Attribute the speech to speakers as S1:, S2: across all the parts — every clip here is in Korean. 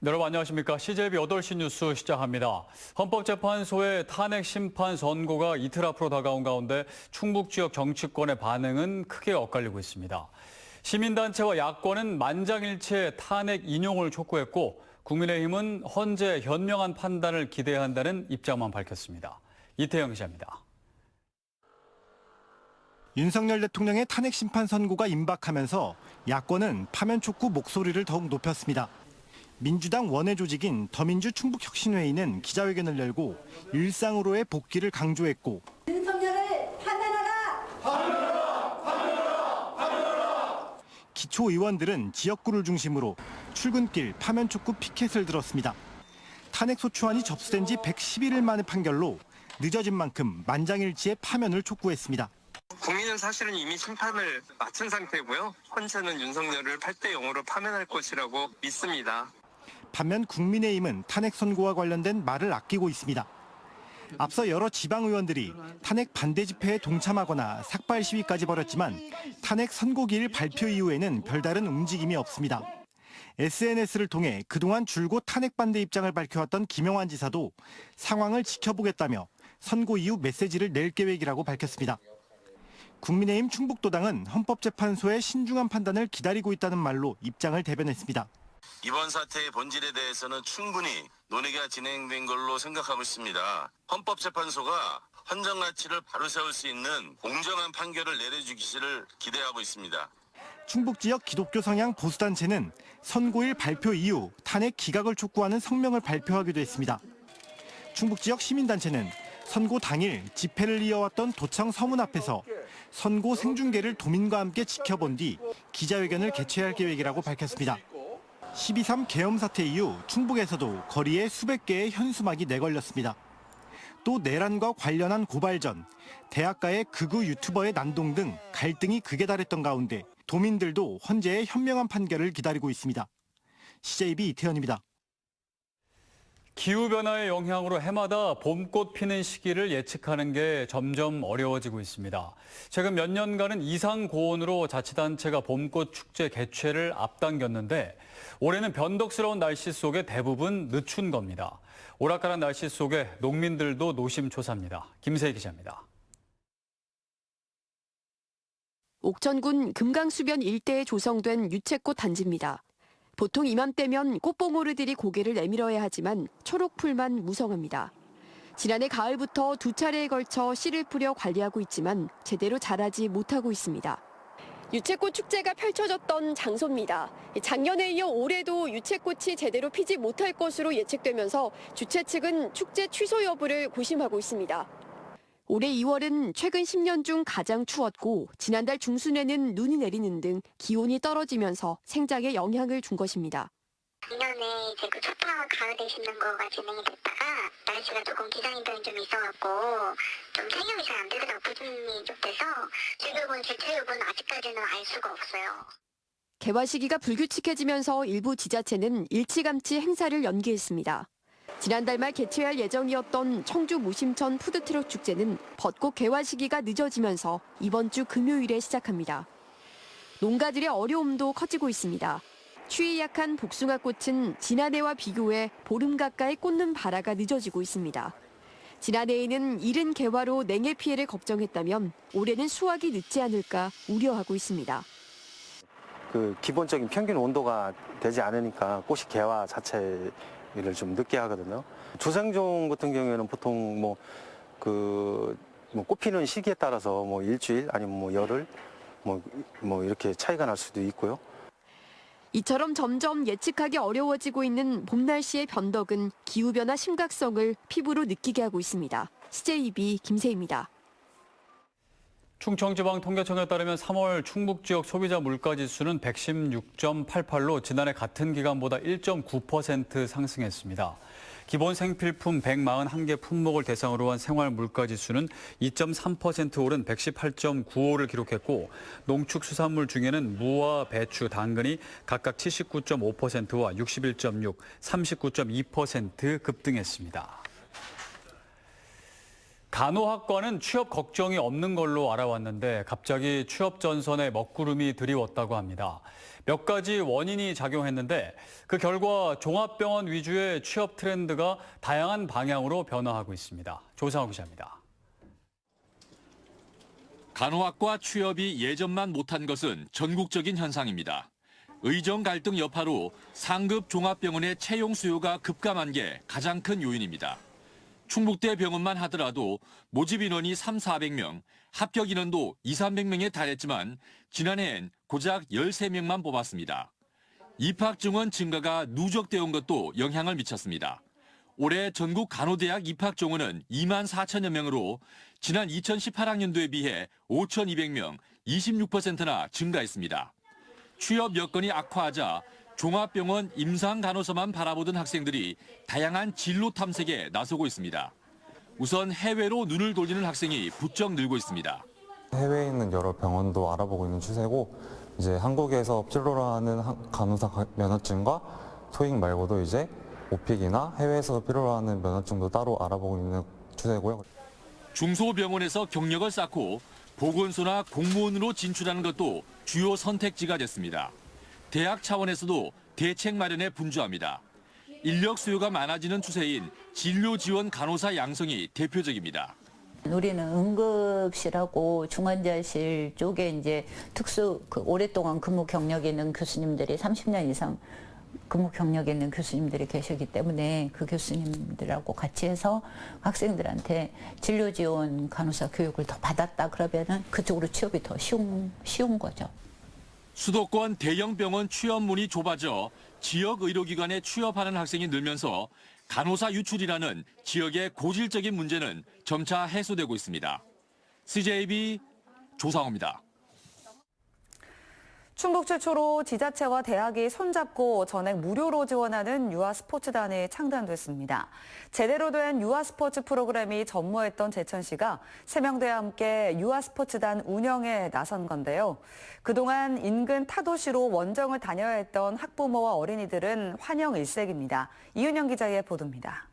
S1: 여러분 안녕하십니까. CJB 8시 뉴스 시작합니다. 헌법재판소의 탄핵 심판 선고가 이틀 앞으로 다가온 가운데 충북 지역 정치권의 반응은 크게 엇갈리고 있습니다. 시민단체와 야권은 만장일치의 탄핵 인용을 촉구했고 국민의힘은 헌재 현명한 판단을 기대해야 한다는 입장만 밝혔습니다. 이태영 기자입니다.
S2: 윤석열 대통령의 탄핵 심판 선고가 임박하면서 야권은 파면 촉구 목소리를 더욱 높였습니다. 민주당 원외 조직인 더민주 충북혁신회의는 기자회견을 열고 일상으로의 복귀를 강조했고
S3: 윤석열을 파면하라!
S2: 파면하라! 파면하라! 파면하라! 기초의원들은 지역구를 중심으로 출근길 파면 촉구 피켓을 들었습니다. 탄핵 소추안이 접수된 지 111일 만의 판결로 늦어진 만큼 만장일치의 파면을 촉구했습니다.
S4: 국민은 사실은 이미 심판을 마친 상태고요. 헌재는 윤석열을 8대 0으로 파면할 것이라고 믿습니다.
S2: 반면 국민의힘은 탄핵 선고와 관련된 말을 아끼고 있습니다. 앞서 여러 지방의원들이 탄핵 반대 집회에 동참하거나 삭발 시위까지 벌였지만 탄핵 선고기일 발표 이후에는 별다른 움직임이 없습니다. SNS를 통해 그동안 줄곧 탄핵 반대 입장을 밝혀왔던 김영환 지사도 상황을 지켜보겠다며 선고 이후 메시지를 낼 계획이라고 밝혔습니다. 국민의힘 충북도당은 헌법재판소의 신중한 판단을 기다리고 있다는 말로 입장을 대변했습니다.
S5: 이번 사태의 본질에 대해서는 충분히 논의가 진행된 걸로 생각하고 있습니다. 헌법재판소가 헌정 가치를 바로 세울 수 있는 공정한 판결을 내려주기를 기대하고 있습니다.
S2: 충북 지역 기독교 성향 보수단체는 선고일 발표 이후 탄핵 기각을 촉구하는 성명을 발표하기도 했습니다. 충북 지역 시민단체는 선고 당일 집회를 이어왔던 도청 서문 앞에서 선고 생중계를 도민과 함께 지켜본 뒤 기자회견을 개최할 계획이라고 밝혔습니다. 12.3 계엄 사태 이후 충북에서도 거리에 수백 개의 현수막이 내걸렸습니다. 또 내란과 관련한 고발 전 대학가의 극우 유튜버의 난동 등 갈등이 극에 달했던 가운데 도민들도 헌재의 현명한 판결을 기다리고 있습니다. CJB 이태현입니다.
S1: 기후변화의 영향으로 해마다 봄꽃 피는 시기를 예측하는 게 점점 어려워지고 있습니다. 최근 몇 년간은 이상 고온으로 자치단체가 봄꽃 축제 개최를 앞당겼는데 올해는 변덕스러운 날씨 속에 대부분 늦춘 겁니다. 오락가란 날씨 속에 농민들도 노심초사입니다. 김세희 기자입니다.
S6: 옥천군 금강수변 일대에 조성된 유채꽃 단지입니다. 보통 이맘때면 꽃봉오리들이 고개를 내밀어야 하지만 초록풀만 무성합니다. 지난해 가을부터 2차례에 걸쳐 씨를 뿌려 관리하고 있지만 제대로 자라지 못하고 있습니다. 유채꽃 축제가 펼쳐졌던 장소입니다. 작년에 이어 올해도 유채꽃이 제대로 피지 못할 것으로 예측되면서 주최 측은 축제 취소 여부를 고심하고 있습니다. 올해 2월은 최근 10년 중 가장 추웠고 지난달 중순에는 눈이 내리는 등 기온이 떨어지면서 생장에 영향을 준 것입니다.
S7: 작년에 이제 그 초파 가을에 심는 거가 진행이 됐다가 날씨가 조금 기상이변이 좀 있어갖고 좀 생육이 잘 안 되더라고. 부진이 좀 돼서 지금은 개최 여부는 아직까지는 알 수가 없어요.
S6: 개화 시기가 불규칙해지면서 일부 지자체는 일찌감치 행사를 연기했습니다. 지난달 말 개최할 예정이었던 청주 무심천 푸드트럭 축제는 벚꽃 개화 시기가 늦어지면서 이번 주 금요일에 시작합니다. 농가들의 어려움도 커지고 있습니다. 추위 약한 복숭아꽃은 지난해와 비교해 보름 가까이 꽂는 발화가 늦어지고 있습니다. 지난해에는 이른 개화로 냉해 피해를 걱정했다면 올해는 수확이 늦지 않을까 우려하고 있습니다.
S8: 기본적인 평균 온도가 되지 않으니까 꽃이 개화 자체를 좀 늦게 하거든요. 조생종 같은 경우에는 보통 꽃 피는 시기에 따라서 일주일 아니면 열흘 이렇게 차이가 날 수도 있고요.
S6: 이처럼 점점 예측하기 어려워지고 있는 봄 날씨의 변덕은 기후변화 심각성을 피부로 느끼게 하고 있습니다. CJB 김세희입니다.
S1: 충청지방통계청에 따르면 3월 충북 지역 소비자 물가지수는 116.88로 지난해 같은 기간보다 1.9% 상승했습니다. 기본 생필품 141개 품목을 대상으로 한 생활 물가지수는 2.3% 오른 118.95를 기록했고 농축수산물 중에는 무와 배추, 당근이 각각 79.5%와 61.6, 39.2% 급등했습니다. 간호학과는 취업 걱정이 없는 걸로 알아왔는데 갑자기 취업 전선에 먹구름이 드리웠다고 합니다. 몇 가지 원인이 작용했는데 그 결과 종합병원 위주의 취업 트렌드가 다양한 방향으로 변화하고 있습니다. 조상우 기자입니다.
S9: 간호학과 취업이 예전만 못한 것은 전국적인 현상입니다. 의정 갈등 여파로 상급 종합병원의 채용 수요가 급감한 게 가장 큰 요인입니다. 충북대 병원만 하더라도 모집 인원이 300~400명, 합격 인원도 200~300명에 달했지만 지난해엔 고작 13명만 뽑았습니다. 입학 증원 증가가 누적되어 온 것도 영향을 미쳤습니다. 올해 전국 간호대학 입학 정원은 24,000여 명으로 지난 2018학년도에 비해 5,200명, 26%나 증가했습니다. 취업 여건이 악화하자 종합병원 임상간호사만 바라보던 학생들이 다양한 진로 탐색에 나서고 있습니다. 우선 해외로 눈을 돌리는 학생이 부쩍 늘고 있습니다.
S10: 해외에 있는 여러 병원도 알아보고 있는 추세고 이제 한국에서 필요로 하는 간호사 면허증과 토익 말고도 이제 오픽이나 해외에서 필요로 하는 면허증도 따로 알아보고 있는 추세고요.
S9: 중소병원에서 경력을 쌓고 보건소나 공무원으로 진출하는 것도 주요 선택지가 됐습니다. 대학 차원에서도 대책 마련에 분주합니다. 인력 수요가 많아지는 추세인 진료 지원 간호사 양성이 대표적입니다.
S11: 우리는 응급실하고 중환자실 쪽에 이제 오랫동안 근무 경력이 있는 교수님들이 30년 이상 근무 경력이 있는 교수님들이 계시기 때문에 그 교수님들하고 같이 해서 학생들한테 진료 지원 간호사 교육을 더 받았다 그러면은 그쪽으로 취업이 더 쉬운 거죠.
S9: 수도권 대형 병원 취업문이 좁아져 지역 의료기관에 취업하는 학생이 늘면서 간호사 유출이라는 지역의 고질적인 문제는 점차 해소되고 있습니다. CJB 조상호입니다.
S12: 충북 최초로 지자체와 대학이 손잡고 전액 무료로 지원하는 유아스포츠단이 창단됐습니다. 제대로 된 유아스포츠 프로그램이 전무했던 제천시가 세명대와 함께 유아스포츠단 운영에 나선 건데요. 그동안 인근 타도시로 원정을 다녀야 했던 학부모와 어린이들은 환영 일색입니다. 이은영 기자의 보도입니다.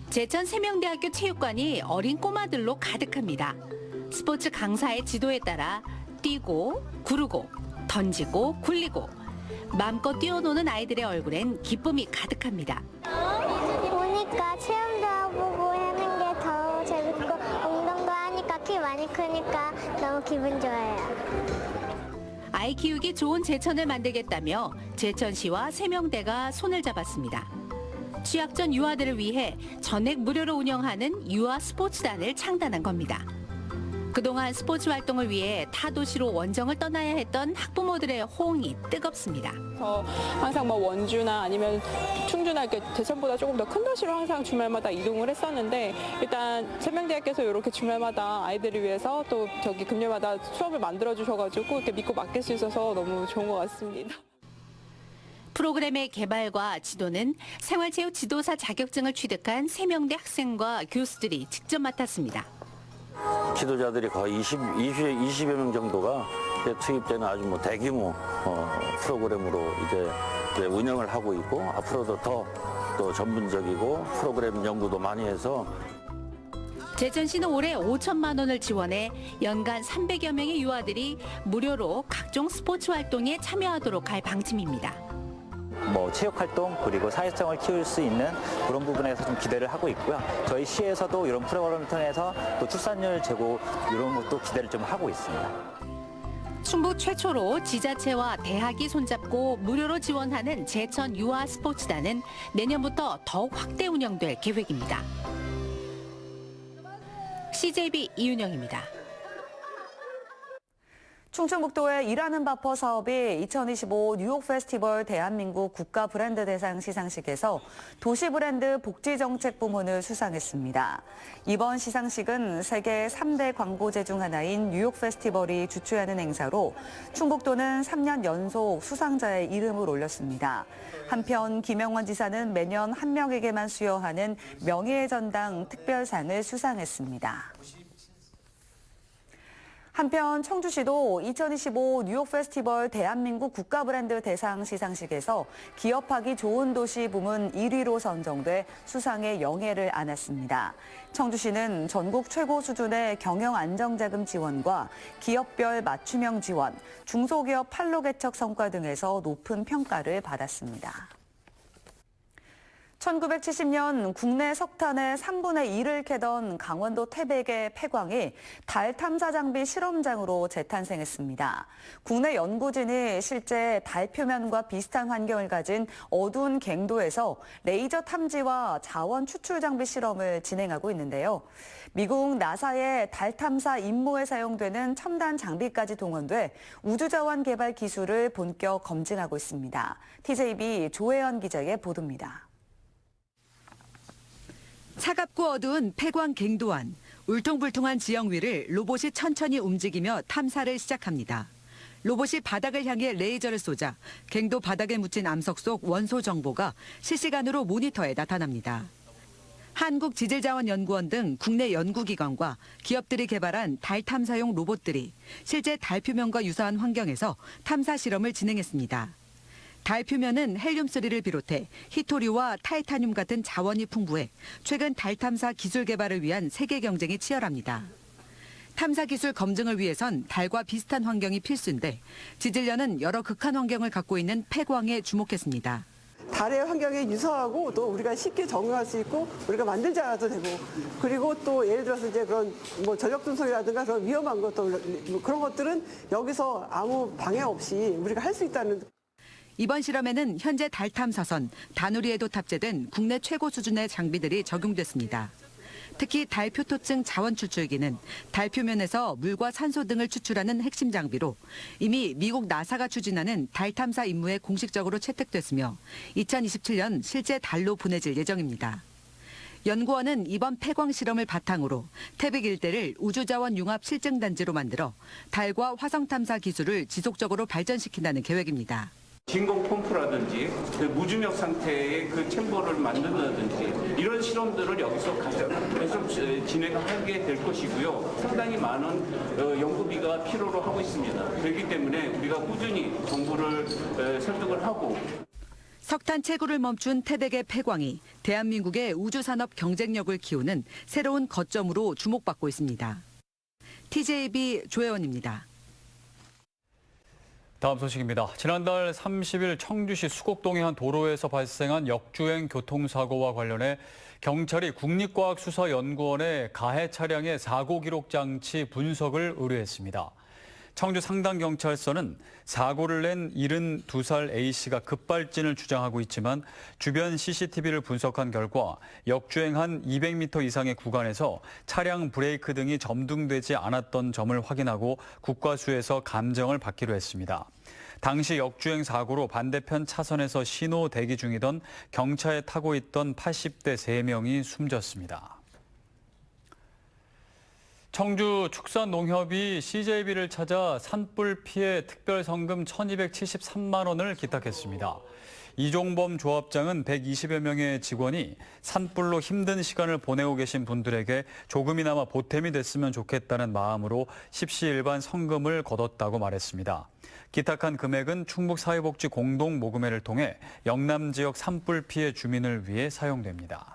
S13: 제천 세명대학교 체육관이 어린 꼬마들로 가득합니다. 스포츠 강사의 지도에 따라 뛰고, 구르고, 던지고, 굴리고 마음껏 뛰어노는 아이들의 얼굴엔 기쁨이 가득합니다.
S7: 보니까 체험도 해보고 하는 게 더 재밌고 운동도 하니까 키 많이 크니까 너무 기분 좋아요.
S13: 아이 키우기 좋은 제천을 만들겠다며 제천시와 세명대가 손을 잡았습니다. 취약전 유아들을 위해 전액 무료로 운영하는 유아 스포츠단을 창단한 겁니다. 그동안 스포츠 활동을 위해 타도시로 원정을 떠나야 했던 학부모들의 호응이 뜨겁습니다.
S14: 항상 원주나 아니면 충주나 이렇게 제천보다 조금 더 큰 도시로 항상 주말마다 이동을 했었는데 일단 세명대학께서 이렇게 주말마다 아이들을 위해서 또 금요일마다 수업을 만들어 주셔가지고 이렇게 믿고 맡길 수 있어서 너무 좋은 것 같습니다.
S13: 프로그램의 개발과 지도는 생활체육 지도사 자격증을 취득한 세명대 학생과 교수들이 직접 맡았습니다.
S15: 지도자들이 거의 20여 명 정도가 투입되는 아주 대규모 프로그램으로 이제 운영을 하고 있고 앞으로도 더 전문적이고 프로그램 연구도 많이 해서
S13: 제천시는 올해 5천만 원을 지원해 연간 300여 명의 유아들이 무료로 각종 스포츠 활동에 참여하도록 할 방침입니다.
S16: 체육 활동 그리고 사회성을 키울 수 있는 그런 부분에서 좀 기대를 하고 있고요. 저희 시에서도 이런 프로그램을 통해서 또 출산율 제고 이런 것도 기대를 좀 하고 있습니다.
S13: 충북 최초로 지자체와 대학이 손잡고 무료로 지원하는 제천 유아 스포츠단은 내년부터 더욱 확대 운영될 계획입니다. CJB 이윤영입니다.
S12: 충청북도의 일하는 바퍼 사업이 2025 뉴욕 페스티벌 대한민국 국가 브랜드 대상 시상식에서 도시 브랜드 복지 정책 부문을 수상했습니다. 이번 시상식은 세계 3대 광고제 중 하나인 뉴욕 페스티벌이 주최하는 행사로 충북도는 3년 연속 수상자의 이름을 올렸습니다. 한편 김영원 지사는 매년 한 명에게만 수여하는 명예의 전당 특별상을 수상했습니다. 한편 청주시도 2025 뉴욕 페스티벌 대한민국 국가 브랜드 대상 시상식에서 기업하기 좋은 도시 부문 1위로 선정돼 수상의 영예를 안았습니다. 청주시는 전국 최고 수준의 경영 안정자금 지원과 기업별 맞춤형 지원, 중소기업 판로 개척 성과 등에서 높은 평가를 받았습니다. 1970년 국내 석탄의 3분의 1을 캐던 강원도 태백의 폐광이 달 탐사 장비 실험장으로 재탄생했습니다. 국내 연구진이 실제 달 표면과 비슷한 환경을 가진 어두운 갱도에서 레이저 탐지와 자원 추출 장비 실험을 진행하고 있는데요. 미국 나사의 달 탐사 임무에 사용되는 첨단 장비까지 동원돼 우주자원 개발 기술을 본격 검증하고 있습니다. TJB 조혜연 기자의 보도입니다.
S17: 차갑고 어두운 폐광 갱도 안, 울퉁불퉁한 지형 위를 로봇이 천천히 움직이며 탐사를 시작합니다. 로봇이 바닥을 향해 레이저를 쏘자 갱도 바닥에 묻힌 암석 속 원소 정보가 실시간으로 모니터에 나타납니다. 한국지질자원연구원 등 국내 연구기관과 기업들이 개발한 달 탐사용 로봇들이 실제 달 표면과 유사한 환경에서 탐사 실험을 진행했습니다. 달 표면은 헬륨3를 비롯해 히토리와 타이타늄 같은 자원이 풍부해 최근 달 탐사 기술 개발을 위한 세계 경쟁이 치열합니다. 탐사 기술 검증을 위해선 달과 비슷한 환경이 필수인데 지질련은 여러 극한 환경을 갖고 있는 폐광에 주목했습니다.
S18: 달의 환경에 유사하고 또 우리가 쉽게 적응할 수 있고 우리가 만들지 않아도 되고 그리고 또 예를 들어서 이제 그런 뭐 전력 분석이라든가 그런 위험한 것도 그런 것들은 여기서 아무 방해 없이 우리가 할 수 있다는.
S17: 이번 실험에는 현재 달 탐사선 다누리에도 탑재된 국내 최고 수준의 장비들이 적용됐습니다. 특히 달 표토증 자원 추출기는 달 표면에서 물과 산소 등을 추출하는 핵심 장비로 이미 미국 나사가 추진하는 달 탐사 임무에 공식적으로 채택됐으며 2027년 실제 달로 보내질 예정입니다. 연구원은 이번 폐광 실험을 바탕으로 태백 일대를 우주자원 융합 실증단지로 만들어 달과 화성 탐사 기술을 지속적으로 발전시킨다는 계획입니다.
S19: 진공 펌프라든지 그 무중력 상태의 그 챔버를 만든다든지 이런 실험들을 여기서 계속 진행하게 될 것이고요. 상당히 많은 연구비가 필요로 하고 있습니다. 그렇기 때문에 우리가 꾸준히 정보를 설득을 하고
S17: 석탄 채굴을 멈춘 태백의 폐광이 대한민국의 우주산업 경쟁력을 키우는 새로운 거점으로 주목받고 있습니다. TJB 조혜원입니다.
S1: 다음 소식입니다. 지난달 30일 청주시 수곡동의 한 도로에서 발생한 역주행 교통사고와 관련해 경찰이 국립과학수사연구원에 가해 차량의 사고 기록 장치 분석을 의뢰했습니다. 청주 상당경찰서는 사고를 낸 72살 A씨가 급발진을 주장하고 있지만 주변 CCTV를 분석한 결과 역주행한 200m 이상의 구간에서 차량 브레이크 등이 점등되지 않았던 점을 확인하고 국과수에서 감정을 받기로 했습니다. 당시 역주행 사고로 반대편 차선에서 신호 대기 중이던 경차에 타고 있던 80대 3명이 숨졌습니다. 청주 축산농협이 CJB를 찾아 산불 피해 특별성금 1,273만 원을 기탁했습니다. 이종범 조합장은 120여 명의 직원이 산불로 힘든 시간을 보내고 계신 분들에게 조금이나마 보탬이 됐으면 좋겠다는 마음으로 십시일반 성금을 거뒀다고 말했습니다. 기탁한 금액은 충북사회복지 공동모금회를 통해 영남 지역 산불 피해 주민을 위해 사용됩니다.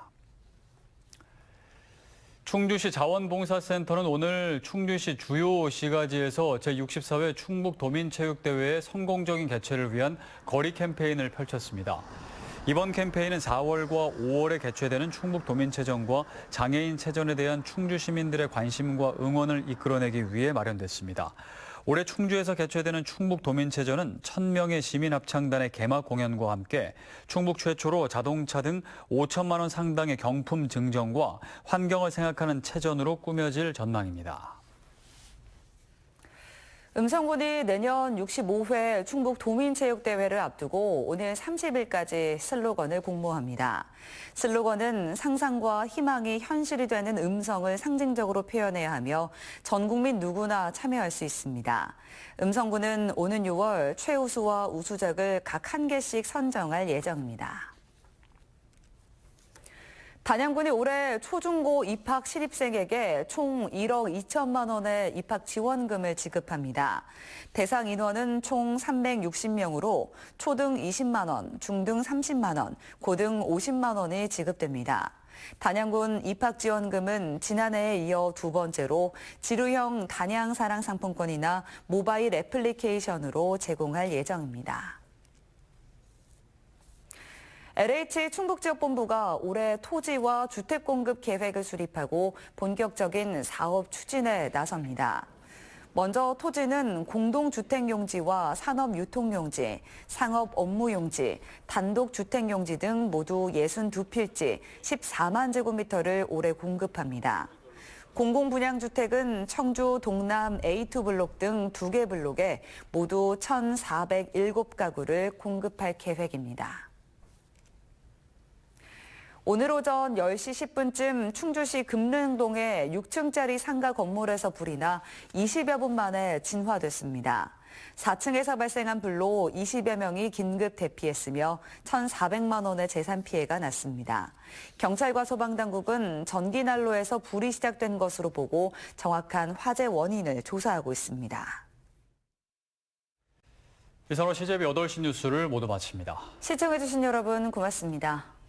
S1: 충주시 자원봉사센터는 오늘 충주시 주요 시가지에서 제64회 충북도민체육대회의 성공적인 개최를 위한 거리 캠페인을 펼쳤습니다. 이번 캠페인은 4월과 5월에 개최되는 충북도민체전과 장애인체전에 대한 충주 시민들의 관심과 응원을 이끌어내기 위해 마련됐습니다. 올해 충주에서 개최되는 충북도민체전은 1,000명의 시민합창단의 개막 공연과 함께 충북 최초로 자동차 등 5천만 원 상당의 경품 증정과 환경을 생각하는 체전으로 꾸며질 전망입니다.
S12: 음성군이 내년 65회 충북도민체육대회를 앞두고 오늘 30일까지 슬로건을 공모합니다. 슬로건은 상상과 희망이 현실이 되는 음성을 상징적으로 표현해야 하며 전 국민 누구나 참여할 수 있습니다. 음성군은 오는 6월 최우수와 우수작을 각 한 개씩 선정할 예정입니다. 단양군이 올해 초중고 입학 신입생에게 총 1억 2천만 원의 입학 지원금을 지급합니다. 대상 인원은 총 360명으로 초등 20만 원, 중등 30만 원, 고등 50만 원이 지급됩니다. 단양군 입학 지원금은 지난해에 이어 두 번째로 지루형 단양사랑 상품권이나 모바일 애플리케이션으로 제공할 예정입니다. LH 충북지역본부가 올해 토지와 주택 공급 계획을 수립하고 본격적인 사업 추진에 나섭니다. 먼저 토지는 공동주택용지와 산업유통용지, 상업업무용지, 단독주택용지 등 모두 62필지 14만 제곱미터를 올해 공급합니다. 공공분양주택은 청주 동남 A2 블록 등 2개 블록에 모두 1,407가구를 공급할 계획입니다. 오늘 오전 10시 10분쯤 충주시 금릉동의 6층짜리 상가 건물에서 불이 나 20여 분 만에 진화됐습니다. 4층에서 발생한 불로 20여 명이 긴급 대피했으며 1,400만 원의 재산 피해가 났습니다. 경찰과 소방당국은 전기난로에서 불이 시작된 것으로 보고 정확한 화재 원인을 조사하고 있습니다.
S1: 이상으로 CJB 8시 뉴스를 모두 마칩니다.
S12: 시청해주신 여러분 고맙습니다.